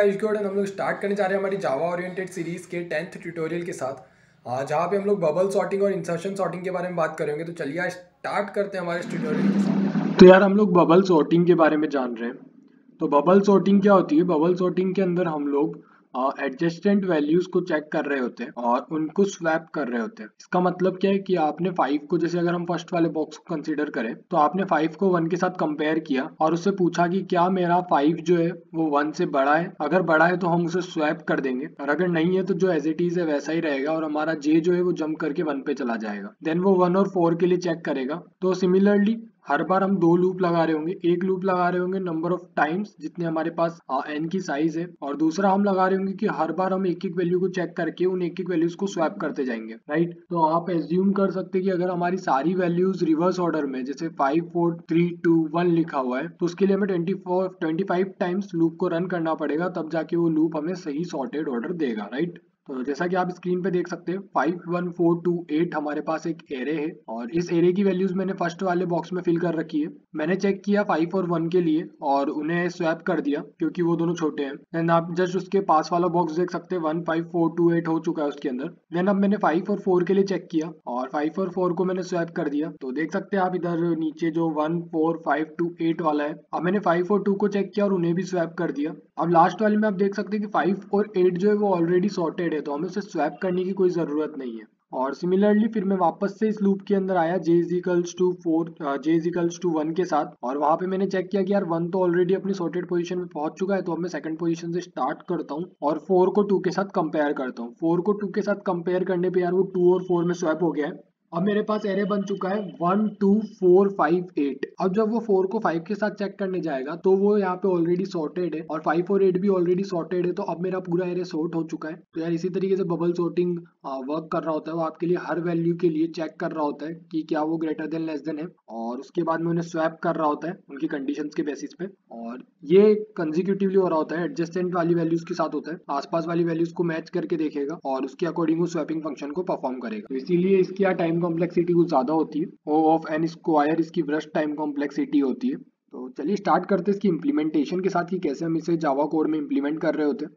आयुष गौड़ हम लोग स्टार्ट करने जा रहे हैं हमारी जावा ओरिएंटेड सीरीज़ के 10th ट्यूटोरियल के साथ, जहाँ पे हम लोग बबल सॉर्टिंग और इंसर्शन सॉर्टिंग के बारे में बात करेंगे। तो चलिए आज स्टार्ट करते हैं हमारे इस ट्यूटोरियल के साथ। तो यार हम लोग बबल सॉर्टिंग के बारे में जान रहे हैं। तो बबल सॉर्टिंग क्या होती है? बबल सॉर्टिंग के अंदर हम लोग एडजस्टेंट वैल्यूज को चेक कर रहे होते हैं और उनको स्वैप कर रहे होते हैं। इसका मतलब क्या है कि आपने 5 को, जैसे अगर हम फर्स्ट वाले बॉक्स को कंसीडर करें, तो आपने 5 को 1 के साथ कंपेयर किया और उससे पूछा कि क्या मेरा 5 जो है वो 1 से बड़ा है। अगर बड़ा है तो हम उसे स्वैप कर देंगे, और अगर नहीं है तो जो एज इट इज है वैसा ही रहेगा और हमारा जे जो है वो जंप करके 1 पे चला जाएगा। देन वो 1 और 4 के लिए चेक करेगा। तो सिमिलरली हर बार हम 2 लूप लगा रहे होंगे। एक लूप लगा रहे होंगे नंबर ऑफ टाइम्स जितने हमारे पास एन की साइज है, और दूसरा हम लगा रहे होंगे कि हर बार हम एक एक वैल्यू को चेक करके उन एक एक वैल्यूज को स्वैप करते जाएंगे, राइट। तो आप एज्यूम कर सकते हैं कि अगर हमारी सारी वैल्यूज रिवर्स ऑर्डर में, जैसे 5 4 3 2 1 लिखा हुआ है, तो उसके लिए हमें 25 टाइम्स लूप को रन करना पड़ेगा, तब जाके वो लूप हमें सही सॉर्टेड ऑर्डर देगा, राइट। तो जैसा कि आप स्क्रीन पे देख सकते हैं 5 1 4 2 8 हमारे पास एक एरे है, और इस एरे की वैल्यूज मैंने फर्स्ट वाले बॉक्स में फिल कर रखी है। मैंने चेक किया 5 और 1 के लिए और उन्हें स्वैप कर दिया क्योंकि वो दोनों छोटे हैं। देन आप जस्ट उसके पास वाला बॉक्स देख सकते हैं 1 5 4 2 8 हो चुका है उसके अंदर। देन अब मैंने 5 और 4 के लिए चेक किया और 5 और 4 को मैंने स्वैप कर दिया। तो देख सकते हैं आप इधर नीचे जो 1 4 5 2 8 वाला है, अब मैंने 5 और 2 को चेक किया और उन्हें भी स्वैप कर दिया। अब लास्ट वाले में आप देख सकते हैं कि 5 और 8 जो है वो ऑलरेडी सॉर्टेड है, तो हमें उसे स्वैप करने की कोई ज़रूरत नहीं है। और सिमिलरली फिर मैं वापस से इस लूप के अंदर आया j equals to 4 j equals to 1 के साथ, और वहां पे मैंने चेक किया कि यार 1 तो ऑलरेडी अपनी सॉर्टेड पोजीशन में पहुंच चुका है, तो अब मैं सेकंड पोजीशन से स्टार्ट करता हूँ और 4 को 2 के साथ कंपेयर करता हूँ। 4 को 2 के साथ कंपेयर करने पे यार वो 2 और 4 में स्वैप हो गया है। अब मेरे पास एरे बन चुका है 1 2 4 5 8। अब जब वो 4 को 5 के साथ चेक करने जाएगा तो वो यहाँ पे ऑलरेडी सॉर्टेड है, और 5 और 8 भी ऑलरेडी सॉर्टेड है, तो अब मेरा पूरा एरे सॉर्ट हो चुका है। तो यार इसी तरीके से बबल सॉर्टिंग वर्क कर रहा होता है। वो आपके लिए हर वैल्यू के लिए चेक कर रहा होता है कि क्या वो ग्रेटर देन लेस देन है, और उसके बाद में उन्हें स्वैप कर रहा होता है उनकी कंडीशंस के बेसिस पे। और ये कंजिक्यूटिवली हो रहा होता है, एडजस्टेंट वाली वैल्यूज के साथ होता है। आसपास वाली वैल्यूज को मैच करके देखेगा और उसके अकॉर्डिंग वो स्वैपिंग फंक्शन को परफॉर्म करेगा। तो इसीलिए इसकी टाइम कॉम्प्लेक्सिटी कुछ ज्यादा होती है। ओ ऑफ एन स्क्वायर इसकी वृष्ट टाइम कॉम्प्लेक्सिटी होती है। तो चलिए स्टार्ट करते हैं इसकी इम्प्लीमेंटेशन के साथ कि कैसे हम इसे जावा कोड में इम्प्लीमेंट कर रहे होते हैं।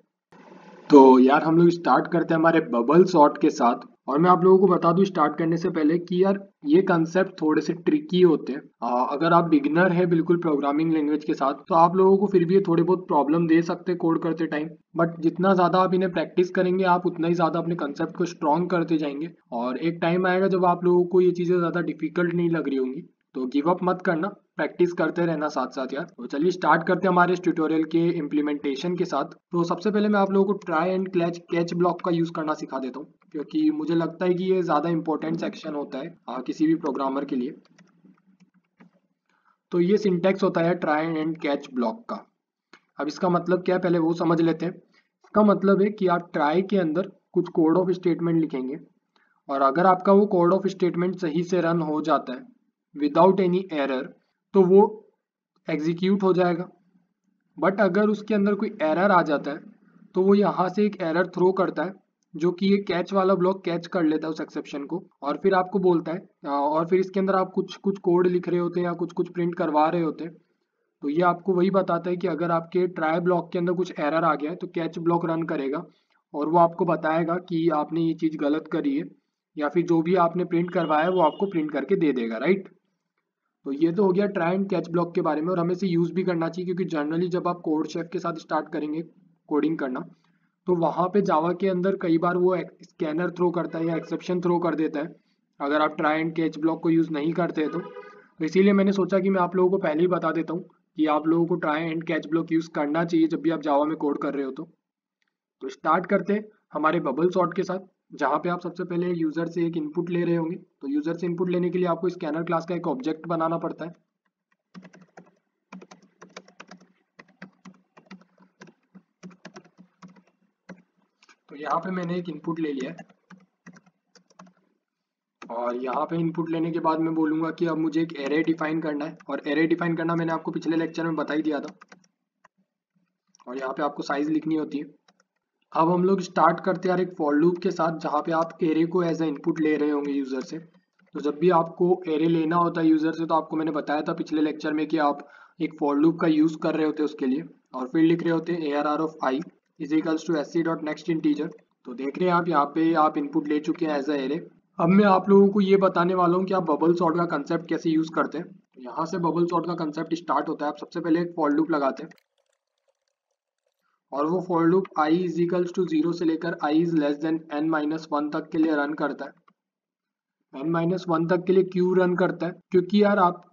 तो यार हम लोग स्टार्ट करते हैं हमारे बबल सॉर्ट के साथ। और मैं आप लोगों को बता दूं स्टार्ट करने से पहले कि यार ये कंसेप्ट थोड़े से ट्रिकी होते हैं। अगर आप बिगिनर है बिल्कुल प्रोग्रामिंग लैंग्वेज के साथ, तो आप लोगों को फिर भी ये थोड़े बहुत प्रॉब्लम दे सकते हैं कोड करते टाइम। बट जितना ज़्यादा आप इन्हें प्रैक्टिस करेंगे, आप उतना ही ज़्यादा अपने कंसेप्ट को स्ट्रॉन्ग करते जाएंगे, और एक टाइम आएगा जब आप लोगों को ये चीज़ें ज़्यादा डिफिकल्ट नहीं लग रही होंगी। तो गिव अप मत करना, प्रैक्टिस करते रहना साथ साथ यार। तो चलिए स्टार्ट करते हैं हमारे इस ट्यूटोरियल के इम्प्लीमेंटेशन के साथ। तो सबसे पहले मैं आप लोगों को ट्राई एंड कैच ब्लॉक का यूज करना सिखा देता हूँ, क्योंकि मुझे लगता है कि ये ज्यादा इंपॉर्टेंट सेक्शन होता है किसी भी प्रोग्रामर के लिए। तो ये सिंटेक्स होता है ट्राई एंड कैच ब्लॉक का। अब इसका मतलब क्या है पहले वो समझ लेते हैं। इसका मतलब है कि आप ट्राई के अंदर कुछ कोड ऑफ स्टेटमेंट लिखेंगे, और अगर आपका वो कोड ऑफ स्टेटमेंट सही से रन हो जाता है विदाउट एनी एरर, तो वो एग्जीक्यूट हो जाएगा। बट अगर उसके अंदर कोई एरर आ जाता है, तो वो यहाँ से एक एरर थ्रो करता है, जो कि ये कैच वाला ब्लॉक कैच कर लेता है उस एक्सेप्शन को, और फिर आपको बोलता है, और फिर इसके अंदर आप कुछ कुछ कोड लिख रहे होते हैं या कुछ कुछ प्रिंट करवा रहे होते हैं। तो ये आपको वही बताता है कि अगर आपके ट्राई ब्लॉक के अंदर कुछ एरर आ गया है, तो कैच ब्लॉक रन करेगा और वो आपको बताएगा कि आपने ये चीज़ गलत करी है, या फिर जो भी आपने प्रिंट करवाया है वो आपको प्रिंट करके दे देगा, राइट। तो ये तो हो गया ट्राई एंड कैच ब्लॉक के बारे में, और हमें इसे यूज़ भी करना चाहिए, क्योंकि जनरली जब आप कोड शेफ के साथ स्टार्ट करेंगे कोडिंग करना, तो वहाँ पे जावा के अंदर कई बार वो स्कैनर थ्रो करता है या एक्सेप्शन थ्रो कर देता है अगर आप ट्राई एंड कैच ब्लॉक को यूज़ नहीं करते हैं तो इसीलिए मैंने सोचा कि मैं आप लोगों को पहले ही बता देता हूँ कि आप लोगों को try and catch block use करना चाहिए जब भी आप जावा में कोड कर रहे हो। तो स्टार्ट करते हैं हमारे बबल सॉर्ट के साथ, जहाँ पे आप सबसे पहले यूज़र से एक इनपुट ले रहे होंगे। तो यूज़र से इनपुट लेने के लिए आपको स्कैनर क्लास का एक ऑब्जेक्ट बनाना पड़ता है। तो यहाँ पे मैंने एक इनपुट ले लिया है, और यहाँ पे इनपुट लेने के बाद मैं बोलूँगा कि अब मुझे एक एरे डिफाइन करना है, और एरे डिफाइन करना मैंने आपको पिछले लेक्चर में बता ही दिया था, और यहाँ पे आपको साइज लिखनी होती है। अब हम लोग स्टार्ट करते हैं यार एक फॉर लूप के साथ, जहाँ पे आप एरे को एज ए इनपुट ले रहे होंगे यूज़र से। तो जब भी आपको एरे लेना होता है यूज़र से, तो आपको मैंने बताया था पिछले लेक्चर में कि आप एक फॉर लूप का यूज़ कर रहे होते हैं उसके लिए, और फिर लिख रहे होते हैं ARR of i. Is equals to S C dot next integer. तो देख रहे हैं आप यहाँ पे आप इनपुट ले चुके हैं एज अ एरे। अब मैं आप लोगों को ये बताने वाला हूँ कि आप बबल सॉर्ट का कंसेप्ट कैसे यूज करते हैं। यहाँ से बबल सॉर्ट का कंसेप्ट स्टार्ट होता है। आप सबसे पहले एक फॉर लूप लगाते हैं और वो for loop i is equals to 0 से लेकर i is less than n-1 तक के लिए रन करता है। n-1 तक के लिए क्यों रन करता है? क्योंकि यार आप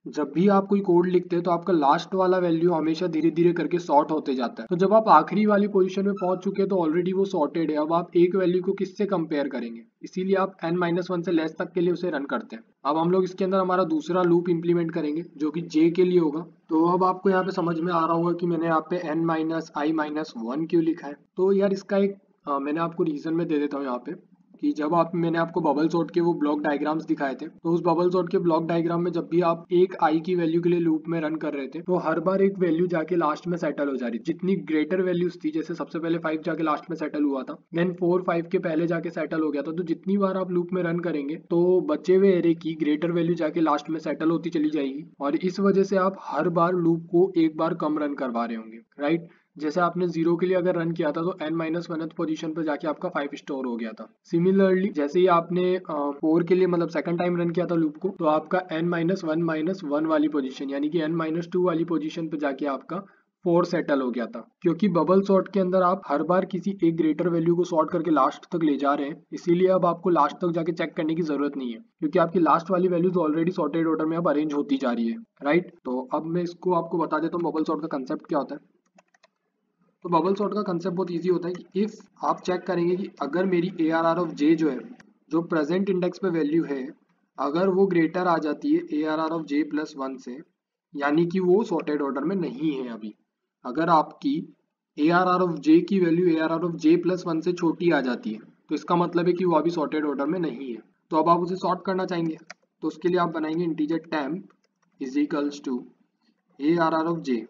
जब भी आप कोई कोड लिखते हैं तो आपका लास्ट वाला वैल्यू हमेशा धीरे धीरे करके सॉर्ट होते जाता है। तो जब आप आखिरी वाली पोजीशन में पहुंच चुके हैं तो ऑलरेडी वो सॉर्टेड है। अब आप एक वैल्यू को किससे कंपेयर करेंगे, इसीलिए आप n-1 से लेस तक के लिए उसे रन करते हैं। अब हम लोग इसके अंदर हमारा दूसरा लूप इंप्लीमेंट करेंगे जो कि j के लिए होगा। तो अब आपको यहाँ पे समझ में आ रहा होगा कि मैंने यहाँ पे n-i-1 क्यों लिखा है। तो यार इसका एक मैंने आपको रीजन में दे देता हूँ यहाँ पे कि जब मैंने आपको बबल सॉर्ट के वो ब्लॉक डायग्राम्स दिखाए थे, तो उस बबल सॉर्ट के ब्लॉक डायग्राम में जब भी आप एक आई की वैल्यू के लिए लूप में रन कर रहे थे तो हर बार एक वैल्यू जाके लास्ट में सेटल हो जा रही, जितनी ग्रेटर वैल्यूज थी। जैसे सबसे पहले 5 जाके लास्ट में सेटल हुआ था, देन 4 5 के पहले जाके सेटल हो गया था। तो जितनी बार आप लूप में रन करेंगे तो बचे हुए एरे की ग्रेटर वैल्यू जाके लास्ट में सेटल होती चली जाएगी और इस वजह से आप हर बार लूप को एक बार कम रन करवा रहे होंगे, राइट। जैसे आपने 0 के लिए अगर रन किया था तो n-1th पोजीशन पर जाके आपका 5 स्टोर हो गया था। सिमिलरली जैसे ही आपने 4 के लिए मतलब सेकंड टाइम रन किया था लूप को, तो आपका n-1 वाली पोजीशन यानी कि n-2 वाली पोजीशन पे जाके आपका 4 सेटल हो गया था। क्योंकि बबल सॉर्ट के अंदर आप हर बार किसी एक ग्रेटर वैल्यू को सॉर्ट करके लास्ट तक ले जा रहे हैं, इसीलिए अब आपको लास्ट तक जाके चेक करने की जरूरत नहीं है, क्योंकि आपकी लास्ट वाली वैल्यूज ऑलरेडी सॉर्टेड ऑर्डर में अब अरेंज होती जा रही है, राइट। तो अब मैं इसको आपको बता देता हूँ बबल सॉर्ट का कंसेप्ट क्या होता है। तो बबल सॉर्ट का कंसेप्ट बहुत इजी होता है कि इफ आप चेक करेंगे कि अगर मेरी ARR ऑफ J जो है, जो प्रेजेंट इंडेक्स पे वैल्यू है, अगर वो ग्रेटर आ जाती है ARR ऑफ J प्लस 1 से, यानी कि वो सॉर्टेड ऑर्डर में नहीं है अभी। अगर आपकी ARR ऑफ J की value ARR of J plus 1 से छोटी आ जाती है तो इसका मतलब है कि वो अभी सॉर्टेड ऑर्डर में नहीं है। तो अब आप उसे सॉर्ट करना चाहेंगे तो उसके लिए आप बनाएंगे integer temp is equals to ARR of J।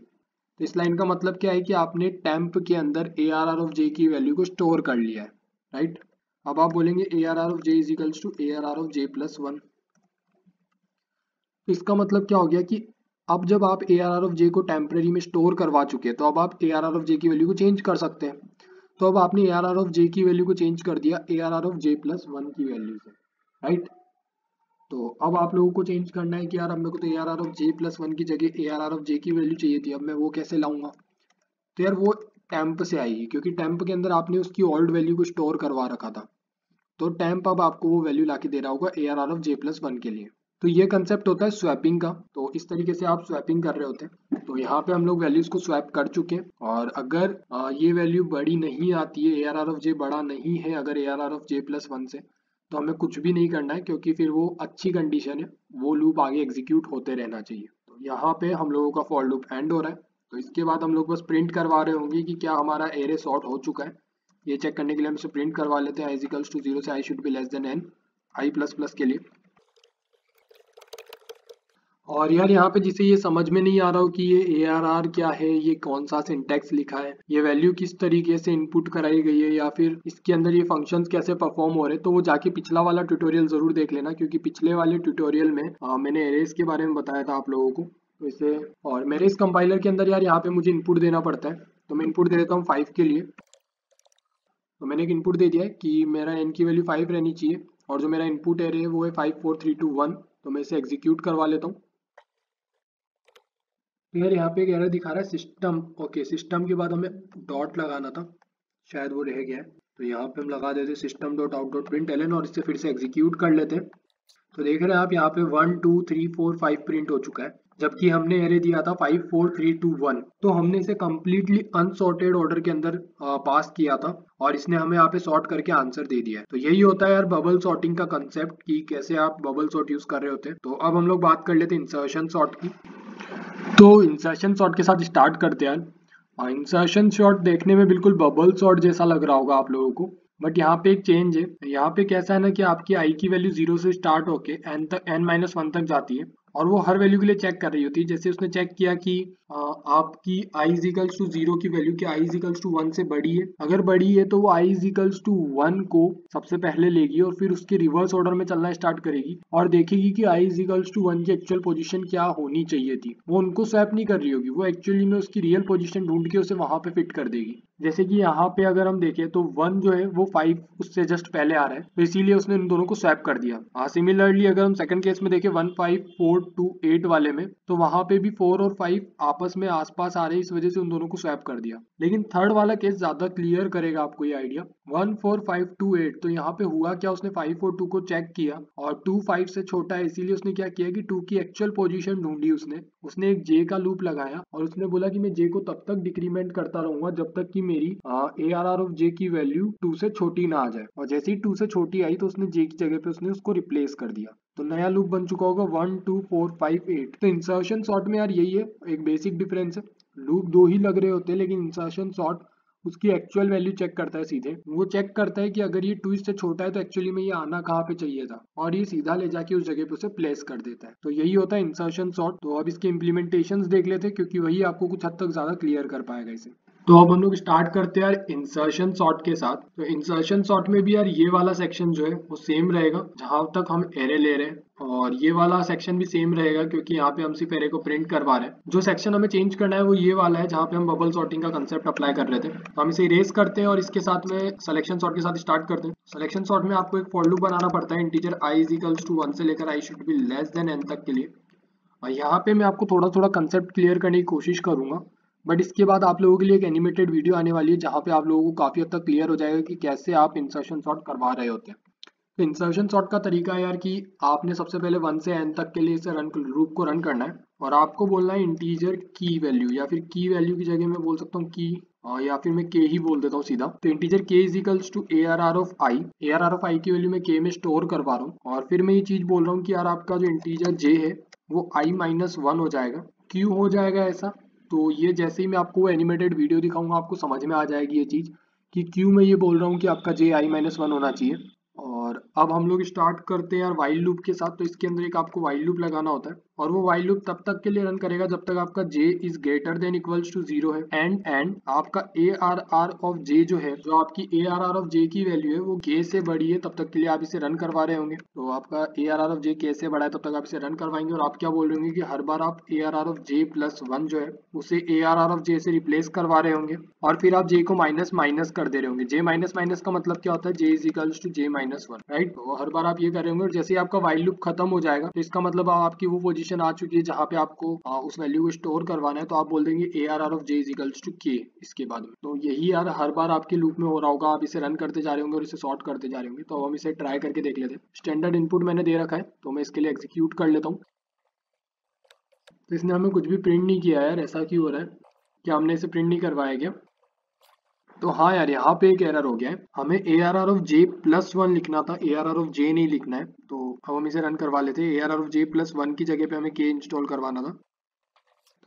तो इस लाइन का मतलब क्या है कि आपने टेम्प के अंदर ARR ऑफ J की वैल्यू को स्टोर कर लिया है, राइट। अब आप बोलेंगे ARR of J is equals to ARR of J plus 1। तो इसका मतलब क्या हो गया कि अब जब आप ARR ऑफ J को टेम्परेरी में स्टोर करवा चुके हैं तो अब आप ARR ऑफ J की वैल्यू को चेंज कर सकते हैं। तो अब आपने ARR ऑफ J की वैल्यू को चेंज कर दिया ARR ऑफ J प्लस 1 की वैल्यू से, राइट। तो अब आप लोगों को चेंज करना है कि यार अब मेरे को तो ARR ऑफ J प्लस 1 की जगह ARR ऑफ J की वैल्यू चाहिए थी, अब मैं वो कैसे लाऊंगा। तो यार वो टेम्प से आएगी, क्योंकि टेम्प के अंदर आपने उसकी ओल्ड वैल्यू को स्टोर करवा रखा था। तो टेम्प अब आपको वो वैल्यू लाके दे रहा होगा ARR ऑफ J प्लस 1 के लिए। तो ये कंसेप्ट होता है स्वैपिंग का। तो इस तरीके से आप स्वैपिंग कर रहे होते हैं। तो यहाँ पे हम लोग वैल्यूज को स्वैप कर चुके हैं और अगर ये वैल्यू बड़ी नहीं आती है, ARR ऑफ J बड़ा नहीं है अगर ARR ऑफ J प्लस 1 से, तो हमें कुछ भी नहीं करना है, क्योंकि फिर वो अच्छी कंडीशन है, वो लूप आगे एग्जीक्यूट होते रहना चाहिए। तो यहाँ पे हम लोगों का फॉर लूप एंड हो रहा है। तो इसके बाद हम लोग बस प्रिंट करवा रहे होंगे कि क्या हमारा एरे सॉर्ट हो चुका है। ये चेक करने के लिए हम इसे प्रिंट करवा लेते हैं i इक्वल्स टू 0 से i should be less than n i plus plus के लिए। और यार यहाँ पे जिसे ये समझ में नहीं आ रहा हो कि ये ARR क्या है, ये कौन सा सिंटैक्स लिखा है, ये वैल्यू किस तरीके से इनपुट कराई गई है, या फिर इसके अंदर ये फंक्शंस कैसे परफॉर्म हो रहे हैं, तो वो जाके पिछला वाला ट्यूटोरियल जरूर देख लेना, क्योंकि पिछले वाले ट्यूटोरियल में मैंने एरेज के बारे में बताया था आप लोगों को। तो इसे और मेरे इस कंपाइलर के अंदर यार यहाँ पे मुझे इनपुट देना पड़ता है, तो मैं इनपुट दे देता हूँ 5 के लिए। तो मैंने एक इनपुट दे दिया है कि मेरा n की वैल्यू 5 रहनी चाहिए और जो मेरा इनपुट एरे है वो है 5 4 3 2 1। तो मैं इसे एग्जीक्यूट करवा लेता हूँ। यार यहाँ पे एक एरर दिखा रहा है सिस्टम। ओके, सिस्टम के बाद हमें डॉट लगाना था, शायद वो रह गया है। तो यहाँ पे हम लगा देते system dot out dot print ln और इससे फिर से एग्जीक्यूट कर लेते हैं। तो देख रहे हैं आप यहाँ पे 1 2 3 4 5 प्रिंट हो चुका है, जबकि हमने एरे दिया था 5 4 3 2 1। तो हमने इसे कम्प्लीटली अनसॉर्टेड ऑर्डर के अंदर पास किया था और इसने हमें यहाँ पे सॉर्ट करके आंसर दे दिया है। तो यही होता है यार बबल सॉर्टिंग का कंसेप्ट, कि कैसे आप बबल सॉर्ट यूज कर रहे होते हैं। तो अब हम लोग बात कर लेते हैं इंसर्शन सॉर्ट की। तो इंसर्शन सॉर्ट के साथ स्टार्ट करते हैं। इंसर्शन सॉर्ट देखने में बिल्कुल बबल सॉर्ट जैसा लग रहा होगा आप लोगों को, बट यहाँ पे एक चेंज है। यहाँ पे कैसा है ना कि आपकी आई की वैल्यू 0 से स्टार्ट होके n-1 तक जाती है और वो हर वैल्यू के लिए चेक कर रही होती है। जैसे उसने चेक किया कि आपकी i इजिकल्स टू 0 की वैल्यू क्या i इजिकल्स टू 1 से बड़ी है, अगर बड़ी है तो वो i इजिकल्स टू 1 को सबसे पहले लेगी और फिर उसके रिवर्स ऑर्डर में चलना स्टार्ट करेगी और देखेगी कि i इजिकल्स टू 1 की एक्चुअल पोजीशन क्या होनी चाहिए थी। वो उनको स्वैप नहीं कर रही होगी, वो एक्चुअली में उसकी रियल पोजीशन ढूंढ के उसे वहां पे फिट कर देगी। जैसे कि यहाँ पे अगर हम देखें तो 1 जो है वो 5 उससे जस्ट पहले आ रहा है, तो इसीलिए उसने इन दोनों को स्वैप कर दिया। सिमिलरली अगर हम सेकंड केस में देखें 1 5 4 2 8 वाले में, तो वहां पे भी 4 और 5 आपस में आसपास आ रहे हैं, इस वजह से उन दोनों को स्वैप कर दिया। लेकिन थर्ड वाला केस ज्यादा क्लियर करेगा आपको ये आइडिया। 1 4 5 2 8, तो यहाँ पे हुआ क्या, उसने 5 और 2 को चेक किया और 2 5 से छोटा है, इसीलिए उसने क्या किया कि 2 की एक्चुअल पोजीशन ढूंढी उसने एक जे का लूप लगाया और उसने बोला कि मैं जे को तब तक डिक्रीमेंट करता रहूंगा जब तक कि मेरी ARR ऑफ जे की वैल्यू 2 से छोटी ना आ जाए, और जैसे ही 2 से छोटी आई तो उसने जे की जगह पे उसने उसको रिप्लेस कर दिया। तो नया लूप बन चुका होगा 1 2 4 5 8। तो इंसर्शन सॉर्ट में यार यही है, एक बेसिक डिफरेंस है। लूप दो ही लग रहे होते हैं, लेकिन इंसर्शन सॉर्ट उसकी एक्चुअल वैल्यू चेक करता है सीधे। वो चेक करता है कि अगर ये 2 इससे छोटा है तो एक्चुअली में ये आना कहाँ पे चाहिए था, और ये सीधा ले जाके उस जगह पे उसे प्लेस कर देता है। तो यही होता है इंसर्शन सॉर्ट। तो अब इसके इम्प्लीमेंटेशंस देख लेते हैं, क्योंकि वही आपको कुछ हद तक ज्यादा क्लियर कर पाएगा इसे। तो अब हम लोग स्टार्ट करते हैं यार इंसर्शन सॉर्ट के साथ। तो इंसर्शन सॉर्ट में भी यार ये वाला सेक्शन जो है वो सेम रहेगा जहां तक हम एरे ले रहे हैं, और ये वाला सेक्शन भी सेम रहेगा क्योंकि यहाँ पे हम सिर्फ एरे को प्रिंट करवा रहे हैं। जो सेक्शन हमें चेंज करना है वो ये वाला है जहाँ पे हम बबल सॉर्टिंग का कंसेप्ट अप्लाई कर रहे थे। तो हम इसे इरेज करते हैं और इसके साथ में सिलेक्शन सॉर्ट के साथ स्टार्ट करते हैं। सिलेक्शन सॉर्ट में आपको एक फॉर लूप बनाना पड़ता है integer i is equals to 1 से लेकर i should be less than n तक के लिए। और यहाँ पे मैं आपको थोड़ा थोड़ा कंसेप्ट क्लियर करने की कोशिश करूंगा, बट इसके बाद आप लोगों के लिए एक एनिमेटेड वीडियो आने वाली है जहाँ पे आप लोगों को काफी हद तक क्लियर हो जाएगा कि कैसे आप इंसर्शन सॉर्ट करवा रहे होते हैं। तो इंसर्शन सॉर्ट का तरीका है यार कि आपने सबसे पहले 1 से n तक के लिए इसे रन लूप को रन करना है, और आपको बोलना है इंटीजर की वैल्यू, या फिर की वैल्यू की जगह मैं बोल सकता हूँ की, या फिर मैं के ही बोल देता हूँ सीधा। तो integer k is equals to ARR of i. ARR of i की वैल्यू मैं के में स्टोर करवा रहा हूँ, और फिर मैं ये चीज बोल रहा हूँ कि यार आपका जो इंटीजर जे है वो i-1 हो जाएगा। क्यों हो जाएगा ऐसा, तो ये जैसे ही मैं आपको एनिमेटेड वीडियो दिखाऊंगा आपको समझ में आ जाएगी ये चीज कि क्यों मैं ये बोल रहा हूँ कि आपका जे i-1 होना चाहिए। और अब हम लोग स्टार्ट करते हैं यार वाइल लूप के साथ। तो इसके अंदर एक आपको वाइल लूप लगाना होता है, और वो वाइल लूप तब तक के लिए रन करेगा जब तक आपका j is greater than equals to 0 है। एंड आपका ARR ऑफ j जो है, जो आपकी ARR ऑफ j की वैल्यू है वो k से बड़ी है तब तक के लिए आप इसे रन करवा रहे होंगे। तो आपका ARR ऑफ j k से बड़ा है तब तक आप इसे रन करवाएंगे, और आप क्या बोल रहे होंगे कि हर बार आप ARR ऑफ j प्लस 1 जो है उसे ARR ऑफ j से रिप्लेस करवा रहे होंगे, और फिर आप j को माइनस माइनस कर दे रहे होंगे। j माइनस माइनस का मतलब क्या होता है, j is equals to j minus 1, right. तो हर बार आप ये कर रहे होंगे, और जैसे ही आपका वाइल लूप खत्म हो जाएगा तो इसका मतलब आपकी वो पोजीशन आ चुकी है जहाँ पे आपको उस वैल्यू को स्टोर करवाना है, तो आप बोल देंगे ARR of j is equals to k इसके बाद में। तो यही यार हर बार आपके लूप में हो रहा होगा, आप इसे रन करते जा रहे होंगे और इसे सॉर्ट करते जा रहे होंगे। तो हम इसे ट्राई करके देख लेते हैं। स्टैंडर्ड इनपुट मैंने दे रखा है, तो मैं इसके लिए एग्जीक्यूट कर लेता हूँ। तो इसने हमें कुछ भी प्रिंट नहीं किया यार, ऐसा क्यों हो रहा है, क्या हमने इसे प्रिंट नहीं करवाया क्या? तो हाँ यार यहाँ पे एक एरर हो गया है, हमें ARR ऑफ j प्लस 1 लिखना था, ARR ऑफ j नहीं लिखना है। तो अब हम इसे रन करवा लेते हैं। ARR ऑफ j प्लस 1 की जगह पे हमें k इंस्टॉल करवाना था।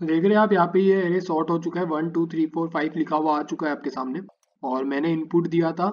तो देख रहे हैं आप यहाँ पे ये एरे सॉर्ट हो चुका है, 1 2 3 4 5 लिखा हुआ आ चुका है आपके सामने, और मैंने इनपुट दिया था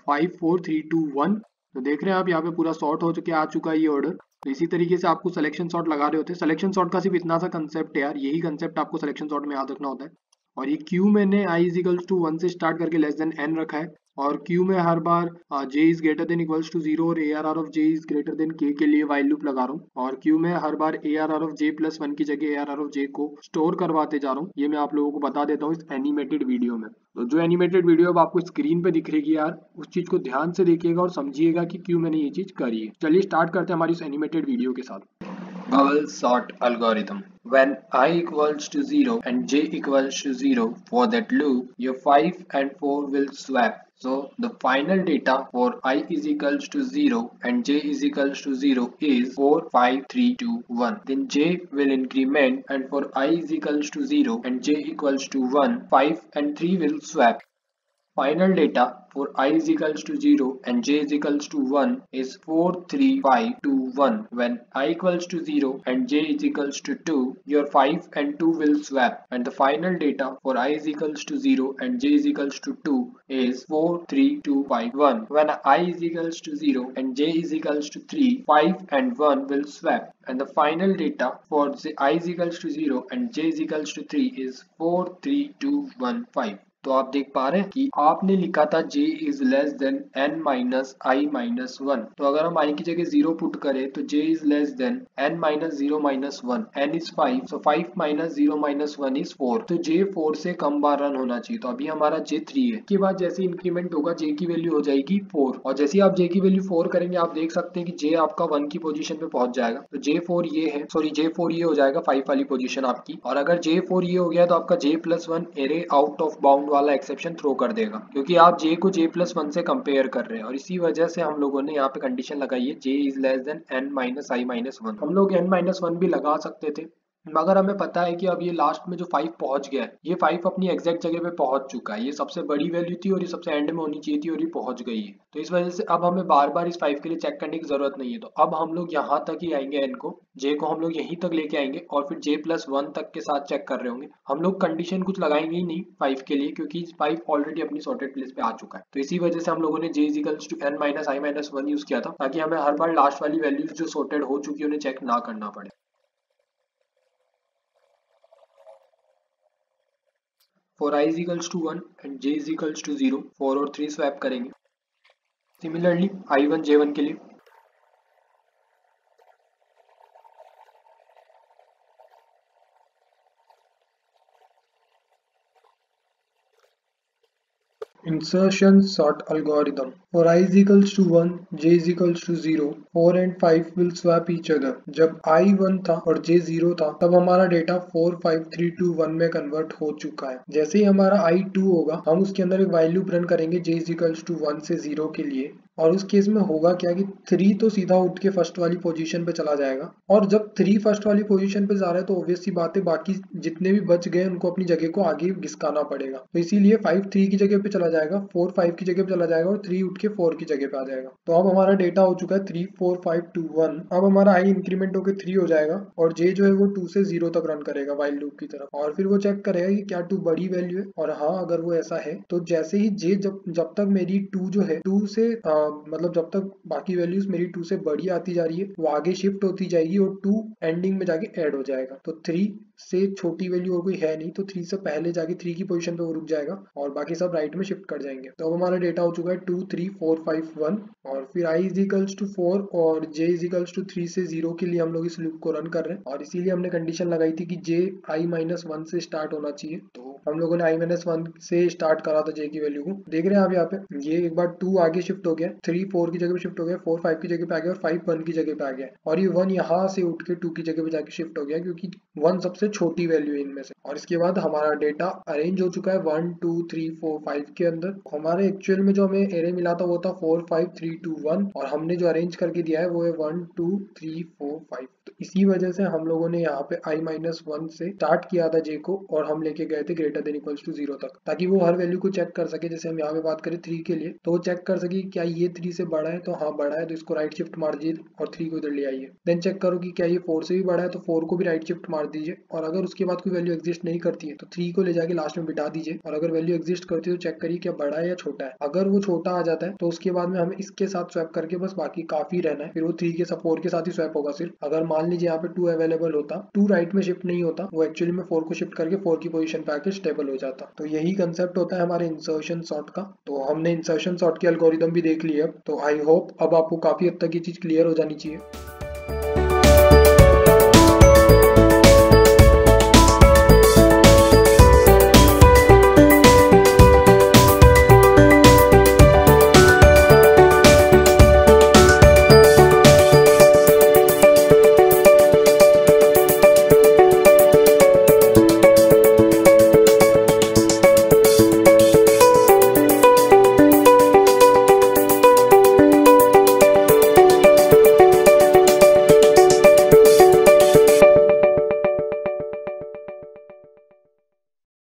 5 4 3 2 1। तो देख रहे हैं आप यहाँ पे पूरा सॉर्ट हो चुके आ चुका है ये ऑर्डर। तो इसी तरीके से आपको सिलेक्शन सॉर्ट लगा रहे होते हैं। सिलेक्शन सॉर्ट का सिर्फ इतना सा कंसेप्ट है यार, यही कंसेप्ट आपको सिलेक्शन सॉर्ट में याद रखना होता है। और ये क्यू मैंने i इज इक्वल्स टू 1 से स्टार्ट करके लेस देन n रखा है, और क्यू में हर बार j is greater than equals to 0 और ARR of j is greater than k के लिए वाइल लूप लगा रहा हूँ, और क्यू में हर बार ARR ऑफ j प्लस 1 की जगह ARR ऑफ j को स्टोर करवाते जा रहा हूँ। ये मैं आप लोगों को बता देता हूँ इस एनिमेटेड वीडियो में। तो जो एनिमेटेड वीडियो अब आपको स्क्रीन पे दिख रही है यार, उस चीज को ध्यान से देखिएगा और समझिएगा कि क्यों मैंने ये चीज करी है। चलिए स्टार्ट करते हैं हमारी इस एनिमेटेड वीडियो के साथ। Bubble sort algorithm. When I equals to 0 and j equals to 0 for that loop, your 5 and 4 will swap. So the final data for I is equals to 0 and j is equals to 0 is 4 5 3 2 1. Then j will increment, and for I is equals to 0 and j equals to 1, 5 and 3 will swap. Final data for I is equals to 0 and j is equals to 1 is 4 3 5 2 1. When I equals to 0 and j is equals to 2, your 5 and 2 will swap, and the final data for I is equals to 0 and j is equals to 2 is 4 3 2 5 1. When I is equals to 0 and j is equals to 3, 5 and 1 will swap, and the final data for I is equals to 0 and j is equals to 3 is 4 3 2 1 5. तो आप देख पा रहे हैं कि आपने लिखा था j is less than n minus i minus one. तो अगर हम i की जगह 0 पुट करें तो j is less than n minus 0 minus one, n is 5, so 5 minus 0 minus 1 is 4। तो j 4 से कम बार रन होना चाहिए। तो अभी हमारा j 3 है। इसके बाद जैसे इंक्रीमेंट होगा j की वैल्यू हो जाएगी 4, और जैसे आप j की वैल्यू 4 करेंगे आप देख सकते हैं कि j आपका 1 की पोजीशन पे पहुंच जाएगा। तो j4 ये है, सॉरी j4 ये हो जाएगा 5 वाली पोजीशन आपकी। और अगर j4 ये हो गया तो आपका j+1 array out of bound वाला एक्सेप्शन थ्रो कर देगा, क्योंकि आप j को j+1 से कंपेयर कर रहे हैं। और इसी वजह से हम लोगों ने यहाँ पे कंडीशन लगाई है j is less than n minus i minus one. हम लोग n माइनस वन भी लगा सकते थे, मगर हमें पता है कि अब ये लास्ट में जो 5 पहुंच गया है, ये 5 अपनी एग्जैक्ट जगह पे पहुंच चुका है। ये सबसे बड़ी वैल्यू थी और ये सबसे एंड में होनी चाहिए थी और ये पहुंच गई है। तो इस वजह से अब हमें बार बार इस 5 के लिए चेक करने की जरूरत नहीं है। तो अब हम लोग यहाँ तक ही आएंगे, n को, j को हम लोग यहीं तक लेके आएंगे और फिर j+1 तक के साथ चेक कर रहे होंगे। हम लोग कंडीशन कुछ लगाएंगे ही नहीं 5 के लिए, क्योंकि 5 ऑलरेडी अपनी सॉर्टेड प्लेस पे आ चुका है। तो इसी वजह से हम लोगों ने j equals to n minus i minus one use किया था, ताकि हमें हर बार लास्ट वाली वैल्यूज जो सॉर्टेड हो चुकी है उन्हें चेक ना करना पड़े। For I is equals to 1 and j is equals to 0, 4 और 3 स्वैप करेंगे। सिमिलरली I1 J1 के लिए Insertion sort algorithm. For I is equals to 1, j is equals to 0, 4 and 5 will swap each other. जब I 1 था और j 0 था तब हमारा डेटा 4, 5, 3, 2, 1 में कन्वर्ट हो चुका है। जैसे ही हमारा I 2 होगा हम उसके अंदर एक while लूप रन करेंगे j is equals to 1 से 0 के लिए, और उस केस में होगा क्या कि 3 तो सीधा उठ के फर्स्ट वाली पोजीशन पे चला जाएगा, और जब 3 फर्स्ट वाली पोजीशन पे जा रहा है तो ऑब्वियस सी बात है बाकी जितने भी बच गए उनको अपनी जगह को आगे घिसकाना पड़ेगा। तो इसीलिए 5 3 की जगह पे चला जाएगा, 4 5 की जगह पे चला जाएगा और 3 उठ के 4 की जगह पे आ जाएगा। तो अब हमारा डेटा हो चुका है 3 4 5 2 1। अब हमारा आई इंक्रीमेंट होकर 3 हो जाएगा और जे जो है वो 2 से 0 तक रन करेगा वाइल लूप की तरफ, और फिर वो चेक करेगा कि क्या 2 बड़ी वैल्यू है, और हाँ अगर वो ऐसा है तो जैसे ही जे जब तक मेरी 2 जो है 2 से मतलब जब तक बाकी वैल्यूज मेरी 2 से बड़ी आती जा रही है वो आगे शिफ्ट होती जाएगी और 2 एंडिंग में जाके ऐड हो जाएगा। तो 3 से छोटी वैल्यू और कोई है नहीं, तो 3 से पहले जाके 3 की पोजीशन पे वो रुक जाएगा और बाकी सब राइट में शिफ्ट कर जाएंगे। तो अब हमारा डेटा हो चुका है 2 3 4 5 1, और फिर i इज इक्वल्स टू 4 और j इज इक्वल्स टू 3 से 0 के लिए हम लोग इस लूप को रन कर रहे हैं, और इसीलिए हमने कंडीशन लगाई थी कि j i माइनस 1 से स्टार्ट होना चाहिए। तो हम लोगों ने i माइनस 1 से स्टार्ट करा था j की वैल्यू को। देख रहे हैं आप यहाँ पे ये एक बार 2 आगे शिफ्ट हो गया, 3 4 की जगह पे शिफ्ट हो गया, 4 5 की जगह पे आ गया और 5 1 की जगह पे आ गया, और ये 1 यहाँ से उठ के 2 की जगह पे जाके शिफ्ट हो गया क्योंकि 1 सबसे छोटी वैल्यू है इनमें से। और इसके बाद हमारा डेटा अरेंज हो चुका है 1 2 3 4 5 के अंदर। हमारे एक्चुअल में जो हमें एरे मिला था वो था 4 5 3 2 1, और हमने जो अरेंज करके दिया है वो है 1 2 3 4 5। तो इसी वजह से हम लोगों ने यहाँ पे i माइनस 1 से स्टार्ट किया था j को, और हम लेके गए थे ग्रेटर देन इक्वल्स टू 0 तक, ताकि वो हर वैल्यू को चेक कर सके। जैसे हम यहाँ पे बात करें 3 के लिए तो वो चेक कर सके क्या ये 3 से बड़ा है, तो हाँ बड़ा है, तो इसको राइट शिफ्ट मार दीजिए और 3 को इधर ले आइए। देन चेक करो कि क्या ये 4 से भी बड़ा है, तो 4 को भी राइट शिफ्ट मार दीजिए, और अगर उसके बाद कोई वैल्यू एग्जिस्ट नहीं करती है तो 3 को ले जाके लास्ट में बिठा दीजिए, और अगर वैल्यू एग्जिस्ट करती है तो चेक करिए क्या बड़ा है या छोटा है। अगर वो छोटा आ जाता है तो उसके बाद में हमें इसके साथ स्वैप करके बस बाकी काफी रहना है, फिर वो 3 के साथ 4 के साथ ही स्वैप होगा सिर्फ। अगर मान लीजिए यहाँ पे 2 अवेलेबल होता, 2 राइट में शिफ्ट नहीं होता, वो एक्चुअली में 4 को शिफ्ट करके 4 की पोजीशन पे आके स्टेबल हो जाता। तो यही कंसेप्ट होता है हमारे इंसर्शन सॉर्ट का। तो हमने इंसर्शन सॉर्ट की एल्गोरिदम भी देख ली है, तो आई होप अब आपको काफी हद तक ये चीज क्लियर हो जानी चाहिए।